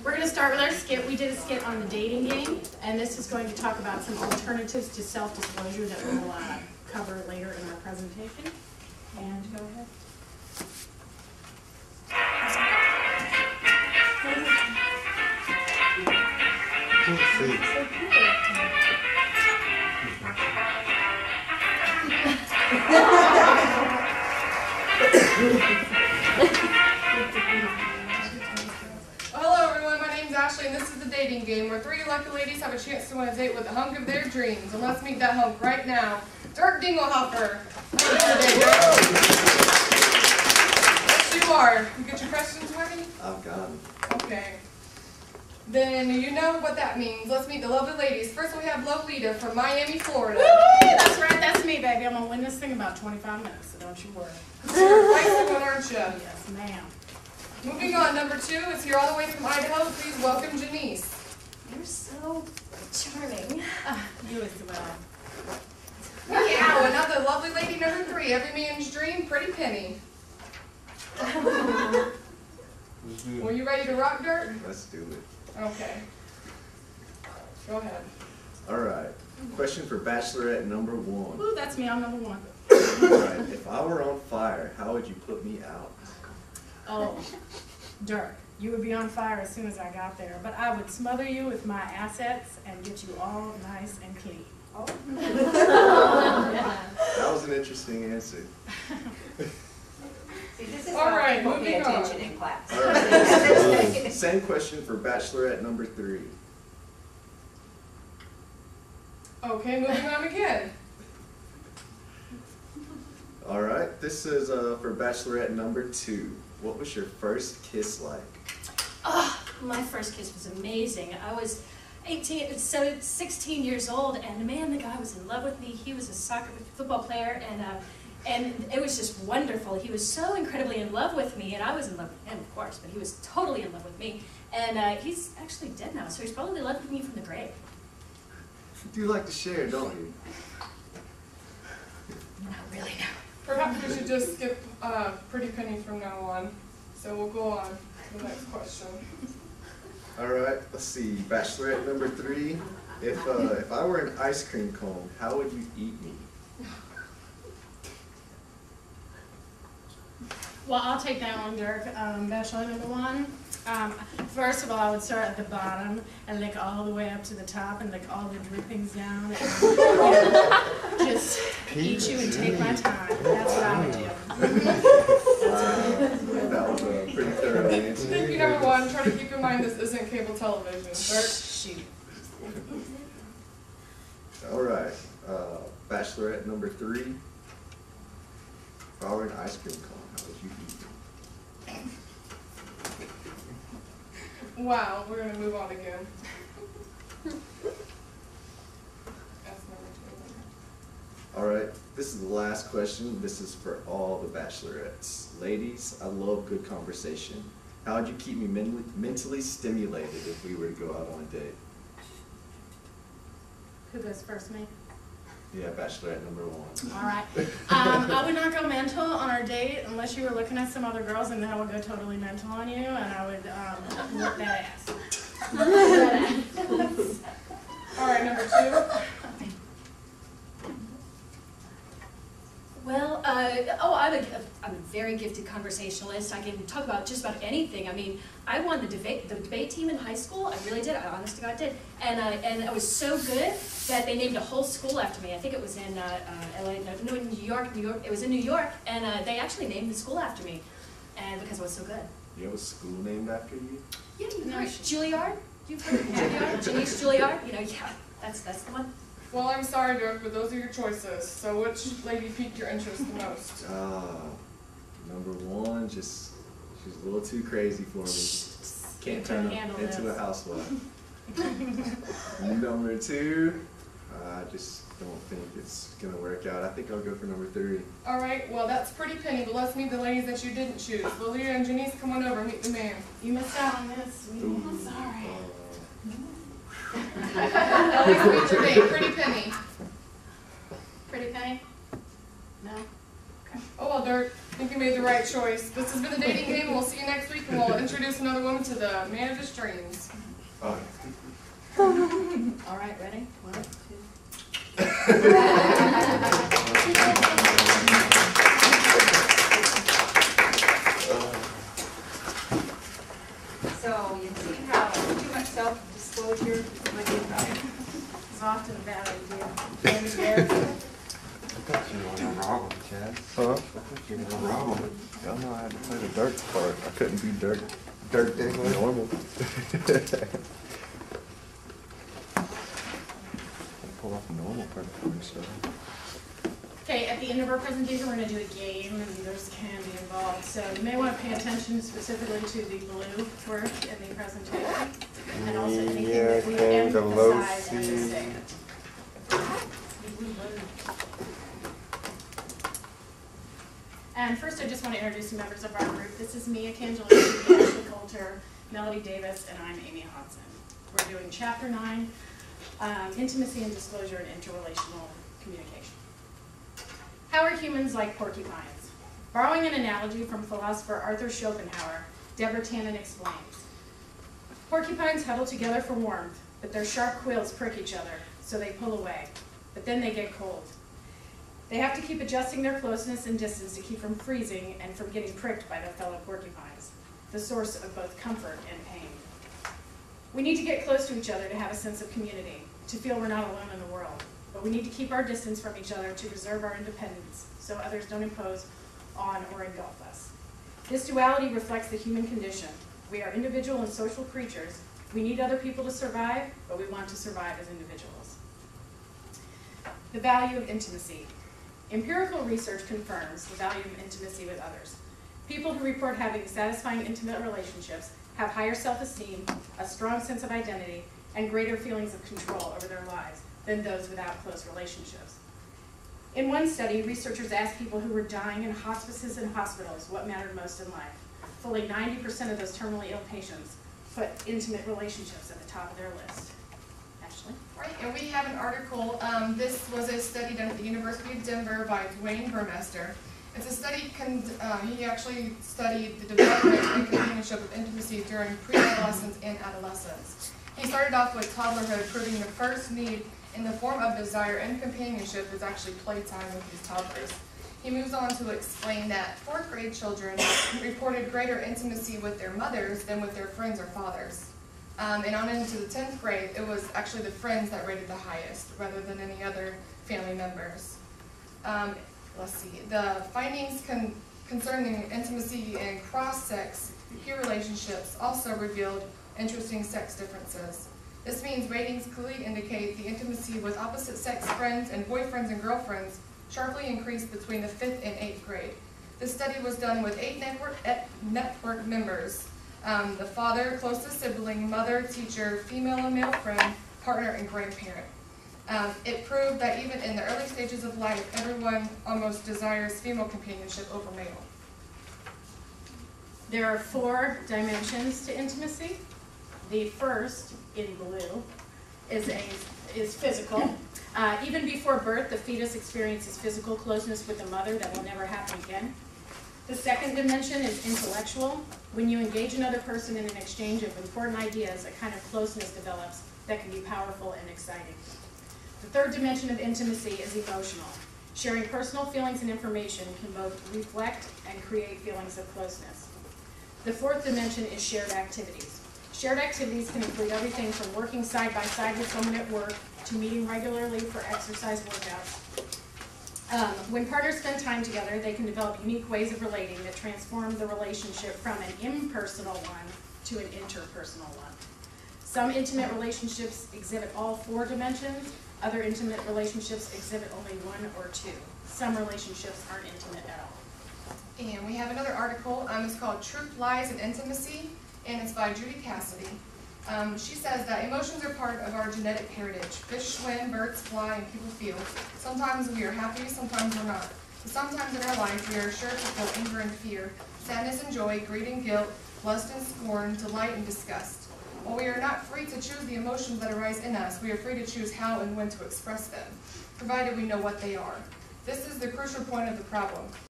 We're going to start with our skit. We did a skit on the dating game, and this is going to talk about some alternatives to self-disclosure that we'll cover later in our presentation. And go ahead. Hello everyone, my name's Ashley and this is the dating game where three lucky ladies have a chance to win a date with the hunk of their dreams. And let's meet that hunk right now. Dirk Dinglehopper. Yes, you are. You get your questions ready? I've got them. Okay. Then you know what that means. Let's meet the lovely ladies. First we have Lolita from Miami, Florida. Woo! That's right, that's me, baby. I'm going to win this thing in about 25 minutes, so don't you worry. You're a feisty one, aren't you? Yes, ma'am. Moving on, number 2 is here all the way from Idaho. Please welcome Janice. You're so charming. You as well. Wow, another lovely lady, number 3. Every man's dream, Pretty Penny. Were you ready to rock, Dirk? Let's do it. Okay. Go ahead. All right. Question for Bachelorette number 1. Ooh, that's me. I'm number 1. All right. If I were on fire, how would you put me out? Oh, Dirk, you would be on fire as soon as I got there, but I would smother you with my assets and get you all nice and clean. Oh. That was an interesting answer. See, this is All why right, people pay moving on. attention in class. All right. Same question for Bachelorette number 3. Okay, moving on again. All right. This is for Bachelorette number 2. What was your first kiss like? Oh, my first kiss was amazing. I was 16 years old, and man, the guy was in love with me. He was a football player, and it was just wonderful. He was so incredibly in love with me, and I was in love with him, of course, but he was totally in love with me. And he's actually dead now, so he's probably in love with me from the grave. You do like to share, don't you? Not really, no. Perhaps we should just skip Pretty Penny from now on. So we'll go on to the next question. All right. Let's see. Bachelorette number 3. If I were an ice cream cone, how would you eat me? Well, I'll take that one, Dirk. Bachelor number 1. First of all, I would start at the bottom and lick all the way up to the top and lick all the drippings down and just eat you and take my time. That's what I would do. That was a pretty thorough answer. Thank you, number 1. Try to keep in mind this isn't cable television. Dirk. Shoot. All right. Bachelorette number 3. If I were an ice cream cone, how would you eat me? Wow, we're going to move on again. That's number 2. All right. This is the last question. This is for all the bachelorettes. Ladies, I love good conversation. How would you keep me mentally stimulated if we were to go out on a date? Who goes first, me? Yeah, Bachelorette number 1. All right. I would not go mental on our date unless you were looking at some other girls, and then I would go totally mental on you, and I would whip that ass. All right, number 2. Well, I'm a very gifted conversationalist. I can talk about just about anything. I mean, I won the debate team in high school. I really did. I honest to God did. And I was so good that they named a whole school after me. I think it was in LA, no, New York. It was in New York, and they actually named the school after me, and because I was so good. You have a school named after you? Yeah, you know, Juilliard. You've heard of Juilliard? Janice Juilliard. You know, yeah, that's the one. Well, I'm sorry, Dirk, but those are your choices. So which lady piqued your interest the most? Number 1, she's a little too crazy for me. Can't turn her into a housewife. Number 2, I just don't think it's going to work out. I think I'll go for number 3. All right, well, that's Pretty Penny, but let's meet the ladies that you didn't choose. Lolita and Janice, come on over, meet the man. You missed out on this, sweetie. I'm sorry. Always meet your date, Pretty Penny. Pretty Penny? No? Okay. Oh, well, Dirk, I think you made the right choice. This has been the dating game, and we'll see you next week, and we'll introduce another woman to the man of his dreams. Oh. All right, ready? 1, 2. So you see how too much self-disclosure would be right. It's often a bad idea. I thought you were gonna rob him, Chad. Huh? I thought you were gonna rob him. Y'all know I had to play the dirt part. I couldn't be dirt normal. Pull off a normal part for myself. Okay, at the end of our presentation, we're going to do a game, and there's candy involved. So you may want to pay attention specifically to the blue word in the presentation, and also anything that we came to low emphasize as a C. statement. And first, I just want to introduce the members of our group. This is Mia Cangelini, Ashley Coulter, Melody Davis, and I'm Amy Hodson. We're doing Chapter 9, Intimacy and Disclosure and Interrelational Communication. How are humans like porcupines? Borrowing an analogy from philosopher Arthur Schopenhauer, Deborah Tannen explains. Porcupines huddle together for warmth, but their sharp quills prick each other, so they pull away. But then they get cold. They have to keep adjusting their closeness and distance to keep from freezing and from getting pricked by their fellow porcupines, the source of both comfort and pain. We need to get close to each other to have a sense of community, to feel we're not alone in the world. But we need to keep our distance from each other to preserve our independence, so others don't impose on or engulf us. This duality reflects the human condition. We are individual and social creatures. We need other people to survive, but we want to survive as individuals. The value of intimacy. Empirical research confirms the value of intimacy with others. People who report having satisfying intimate relationships have higher self-esteem, a strong sense of identity, and greater feelings of control over their lives than those without close relationships. In one study, researchers asked people who were dying in hospices and hospitals what mattered most in life. Fully 90% of those terminally ill patients put intimate relationships at the top of their list. Ashley? Right, and we have an article. This was a study done at the University of Denver by Dwayne Burmester. It's a study, he actually studied the development and companionship of intimacy during pre-adolescence and adolescence. He started off with toddlerhood, proving the first need in the form of desire and companionship is actually playtime with these toddlers. He moves on to explain that 4th grade children reported greater intimacy with their mothers than with their friends or fathers. And on into the 10th grade, it was actually the friends that rated the highest rather than any other family members. Let's see, the findings concerning intimacy and cross-sex peer relationships also revealed interesting sex differences. This means ratings clearly indicate the intimacy with opposite-sex friends and boyfriends and girlfriends sharply increased between the 5th and 8th grade. This study was done with 8 network members, the father, closest sibling, mother, teacher, female and male friend, partner, and grandparent. It proved that even in the early stages of life, everyone almost desires female companionship over male. There are 4 dimensions to intimacy. The first, in blue, is physical. Even before birth, the fetus experiences physical closeness with the mother that will never happen again. The second dimension is intellectual. When you engage another person in an exchange of important ideas, a kind of closeness develops that can be powerful and exciting. The third dimension of intimacy is emotional. Sharing personal feelings and information can both reflect and create feelings of closeness. The fourth dimension is shared activities. Shared activities can include everything from working side by side with someone at work to meeting regularly for exercise workouts. When partners spend time together, they can develop unique ways of relating that transform the relationship from an impersonal one to an interpersonal one. Some intimate relationships exhibit all 4 dimensions. Other intimate relationships exhibit only 1 or 2. Some relationships aren't intimate at all. And we have another article. It's called Truth, Lies, and Intimacy, and it's by Judy Cassidy. She says that emotions are part of our genetic heritage. Fish swim, birds fly, and people feel. Sometimes we are happy, sometimes we're not. But sometimes in our life we are sure to feel anger and fear, sadness and joy, greed and guilt, lust and scorn, delight and disgust. While we are not free to choose the emotions that arise in us, we are free to choose how and when to express them, provided we know what they are. This is the crucial point of the problem.